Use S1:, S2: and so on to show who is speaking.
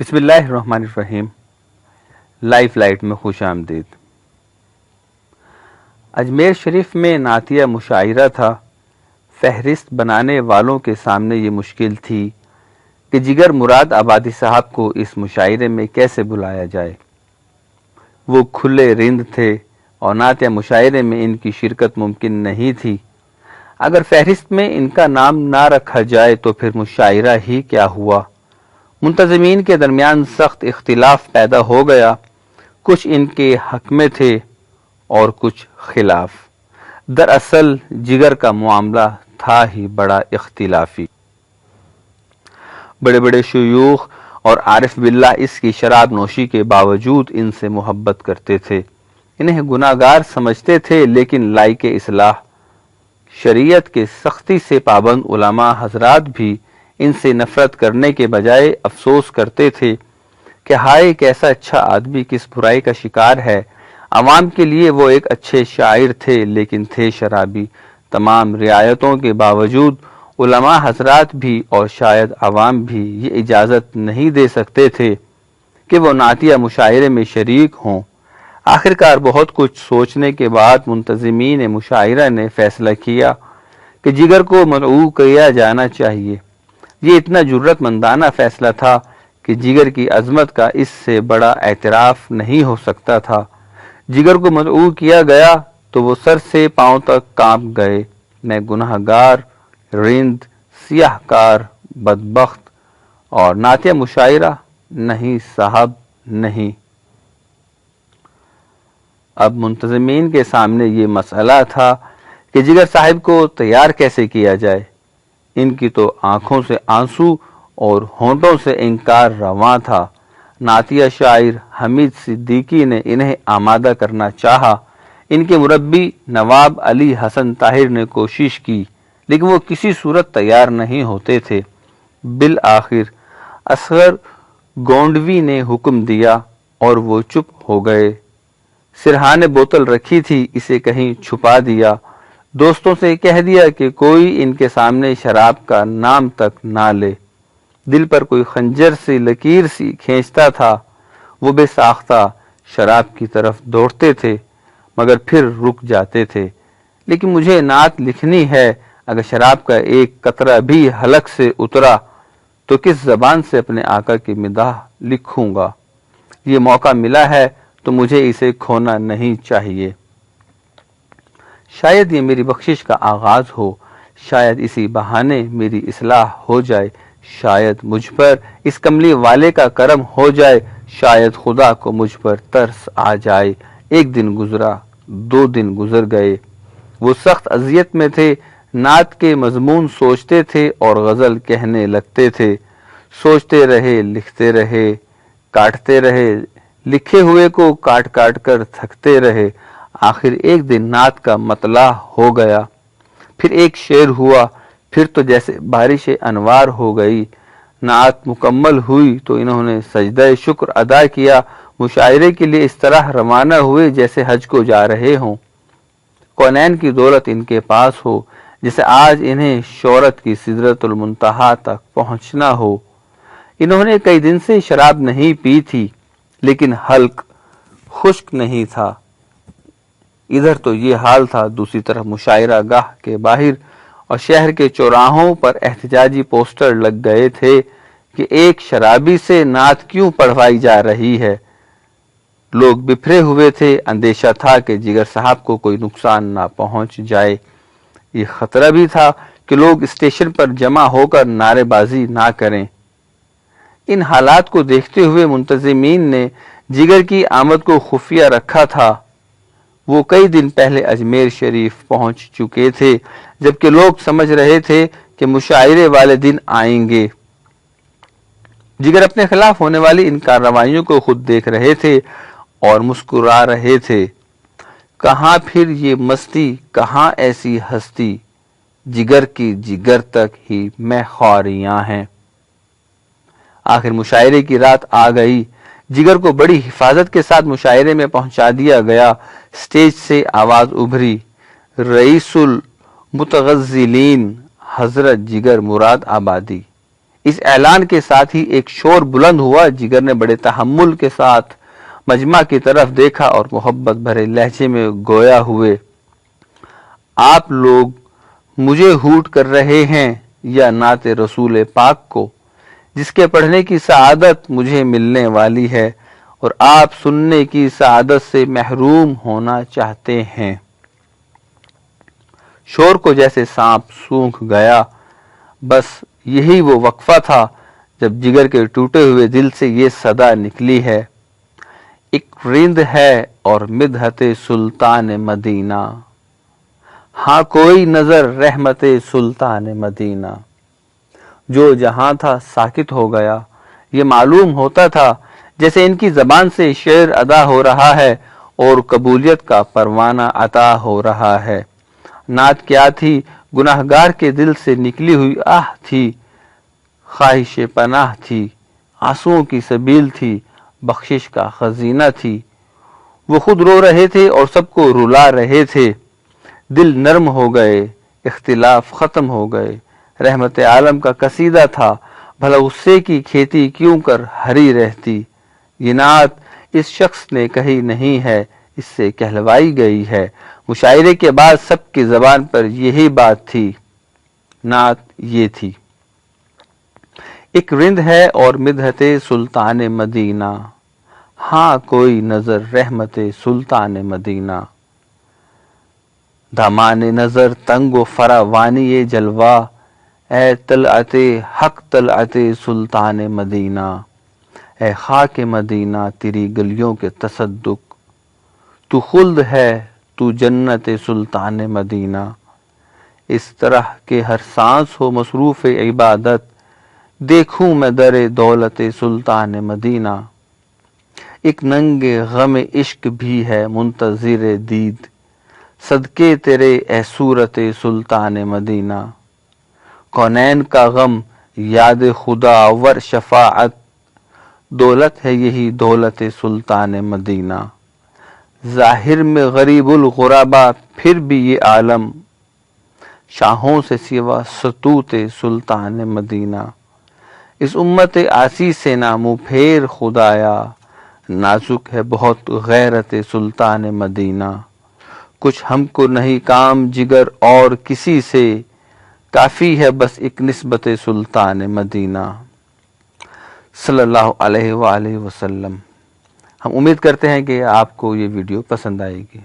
S1: بسم اللہ الرحمن الرحیم۔ لائف لائٹ میں خوش آمدید۔ اجمیر شریف میں نعتیہ مشاعرہ تھا۔ فہرست بنانے والوں کے سامنے یہ مشکل تھی کہ جگر مراد آبادی صاحب کو اس مشاعرے میں کیسے بلایا جائے۔ وہ کھلے رند تھے اور نعتیہ مشاعرے میں ان کی شرکت ممکن نہیں تھی۔ اگر فہرست میں ان کا نام نہ رکھا جائے تو پھر مشاعرہ ہی کیا ہوا۔ منتظمین کے درمیان سخت اختلاف پیدا ہو گیا، کچھ ان کے حق میں تھے اور کچھ خلاف۔ دراصل جگر کا معاملہ تھا ہی بڑا اختلافی۔ بڑے بڑے شیوخ اور عارف باللہ اس کی شراب نوشی کے باوجود ان سے محبت کرتے تھے، انہیں گناہ گار سمجھتے تھے، لیکن لائق اصلاح شریعت کے سختی سے پابند علماء حضرات بھی ان سے نفرت کرنے کے بجائے افسوس کرتے تھے کہ ہائے کیسا اچھا آدمی کس برائی کا شکار ہے۔ عوام کے لیے وہ ایک اچھے شاعر تھے لیکن تھے شرابی۔ تمام رعایتوں کے باوجود علماء حضرات بھی اور شاید عوام بھی یہ اجازت نہیں دے سکتے تھے کہ وہ نعتیہ مشاعرے میں شریک ہوں۔ آخرکار بہت کچھ سوچنے کے بعد منتظمین مشاعرہ نے فیصلہ کیا کہ جگر کو مدعو کیا جانا چاہیے۔ یہ اتنا جرأت مندانہ فیصلہ تھا کہ جگر کی عظمت کا اس سے بڑا اعتراف نہیں ہو سکتا تھا۔ جگر کو مدعو کیا گیا تو وہ سر سے پاؤں تک کانپ گئے۔ میں گناہ گار، رند، سیاہ کار، بدبخت اور نعتیہ مشاعرہ نہیں صاحب نہیں۔ اب منتظمین کے سامنے یہ مسئلہ تھا کہ جگر صاحب کو تیار کیسے کیا جائے۔ ان کی تو آنکھوں سے آنسو اور ہونٹوں سے انکار رواں تھا۔ نعتیہ شاعر حمید صدیقی نے انہیں آمادہ کرنا چاہا۔ ان کے مربی نواب علی حسن طاہر نے کوشش کی لیکن وہ کسی صورت تیار نہیں ہوتے تھے۔ بالآخر اصغر گونڈوی نے حکم دیا اور وہ چپ ہو گئے۔ سرہا نے بوتل رکھی تھی، اسے کہیں چھپا دیا۔ دوستوں سے کہہ دیا کہ کوئی ان کے سامنے شراب کا نام تک نہ لے۔ دل پر کوئی خنجر سی لکیر سی کھینچتا تھا۔ وہ بے ساختہ شراب کی طرف دوڑتے تھے مگر پھر رک جاتے تھے۔ لیکن مجھے نعت لکھنی ہے، اگر شراب کا ایک قطرہ بھی حلق سے اترا تو کس زبان سے اپنے آقا کی مداح لکھوں گا۔ یہ موقع ملا ہے تو مجھے اسے کھونا نہیں چاہیے۔ شاید یہ میری بخشش کا آغاز ہو، شاید اسی بہانے میری اصلاح ہو جائے، شاید مجھ پر اس کملی والے کا کرم ہو جائے، شاید خدا کو مجھ پر ترس آ جائے۔ ایک دن گزرا، 2 دن گزر گئے۔ وہ سخت اذیت میں تھے، نعت کے مضمون سوچتے تھے اور غزل کہنے لگتے تھے۔ سوچتے رہے، لکھتے رہے، کاٹتے رہے، لکھے ہوئے کو کاٹ کاٹ کر تھکتے رہے۔ آخر ایک دن نعت کا مطلع ہو گیا، پھر ایک شعر ہوا، پھر تو جیسے بارش انوار ہو گئی۔ نعت مکمل ہوئی تو انہوں نے سجدہ شکر ادا کیا، مشاعرے کے لیے اس طرح روانہ ہوئے جیسے حج کو جا رہے ہوں۔ کونین کی دولت ان کے پاس ہو، جیسے آج انہیں شہرت کی سدرۃ المنتہا تک پہنچنا ہو۔ انہوں نے کئی دن سے شراب نہیں پی تھی لیکن حلق خشک نہیں تھا۔ ادھر تو یہ حال تھا، دوسری طرف مشاعرہ گاہ کے باہر اور شہر کے چوراہوں پر احتجاجی پوسٹر لگ گئے تھے کہ ایک شرابی سے نعت کیوں پڑھوائی جا رہی ہے۔ لوگ بپھرے ہوئے تھے، اندیشہ تھا کہ جگر صاحب کو کوئی نقصان نہ پہنچ جائے۔ یہ خطرہ بھی تھا کہ لوگ اسٹیشن پر جمع ہو کر نعرے بازی نہ کریں۔ ان حالات کو دیکھتے ہوئے منتظمین نے جگر کی آمد کو خفیہ رکھا تھا۔ وہ کئی دن پہلے اجمیر شریف پہنچ چکے تھے جبکہ لوگ سمجھ رہے تھے کہ مشاعرے والے دن آئیں گے۔ جگر اپنے خلاف ہونے والی ان کارروائیوں کو خود دیکھ رہے تھے اور مسکرا رہے تھے۔ کہاں پھر یہ مستی، کہاں ایسی ہستی، جگر کی جگر تک ہی میں خواریاں ہیں۔ آخر مشاعرے کی رات آ گئی۔ جگر کو بڑی حفاظت کے ساتھ مشاعرے میں پہنچا دیا گیا۔ سٹیج سے آواز ابھری، رئیس المتغزلین حضرت جگر مراد آبادی۔ اس اعلان کے ساتھ ہی ایک شور بلند ہوا۔ جگر نے بڑے تحمل کے ساتھ مجمع کی طرف دیکھا اور محبت بھرے لہجے میں گویا ہوئے، آپ لوگ مجھے ہوٹ کر رہے ہیں یا نعت رسول پاک کو، جس کے پڑھنے کی سعادت مجھے ملنے والی ہے، اور آپ سننے کی سعادت سے محروم ہونا چاہتے ہیں۔ شور کو جیسے سانپ سونکھ گیا۔ بس یہی وہ وقفہ تھا جب جگر کے ٹوٹے ہوئے دل سے یہ صدا نکلی ہے، ایک رند ہے اور مدحت سلطان مدینہ، ہاں کوئی نظر رحمت سلطان مدینہ۔ جو جہاں تھا ساکت ہو گیا۔ یہ معلوم ہوتا تھا جیسے ان کی زبان سے شعر ادا ہو رہا ہے اور قبولیت کا پروانہ عطا ہو رہا ہے۔ نعت کیا تھی؟ گناہگار کے دل سے نکلی ہوئی آہ تھی، خواہش پناہ تھی، آنسوؤں کی سبیل تھی، بخشش کا خزینہ تھی۔ وہ خود رو رہے تھے اور سب کو رلا رہے تھے۔ دل نرم ہو گئے، اختلاف ختم ہو گئے۔ رحمت عالم کا قصیدہ تھا، بھلا غصے کی کھیتی کیوں کر ہری رہتی۔ یہ نعت اس شخص نے کہی نہیں ہے، اس سے کہلوائی گئی ہے۔ مشاعرے کے بعد سب کی زبان پر یہی بات تھی۔ نعت یہ تھی: ایک رند ہے اور مدحت سلطان مدینہ، ہاں کوئی نظر رحمت سلطان مدینہ۔ دامان نظر تنگ و فراوانی جلوہ، اے طلعت حق طلعت سلطان مدینہ۔ اے خاک مدینہ تیری گلیوں کے تصدق، تو خلد ہے تو جنت سلطان مدینہ۔ اس طرح کہ ہر سانس ہو مصروف عبادت، دیکھوں میں در دولت سلطان مدینہ۔ ایک ننگ غم عشق بھی ہے منتظر دید، صدقے تیرے اے صورت سلطان مدینہ۔ کونین کا غم یاد خدا ور شفاعت، دولت ہے یہی دولت سلطان مدینہ۔ ظاہر میں غریب الغربا پھر بھی یہ عالم، شاہوں سے سوا ستوت سلطان مدینہ۔ اس امت عاصی سے نہ منہ پھیر خدایا، نازک ہے بہت غیرت سلطان مدینہ۔ کچھ ہم کو نہیں کام جگر اور کسی سے، کافی ہے بس ایک نسبت سلطان مدینہ۔ صلی اللہ علیہ وآلہ وسلم۔ ہم امید کرتے ہیں کہ آپ کو یہ ویڈیو پسند آئے گی۔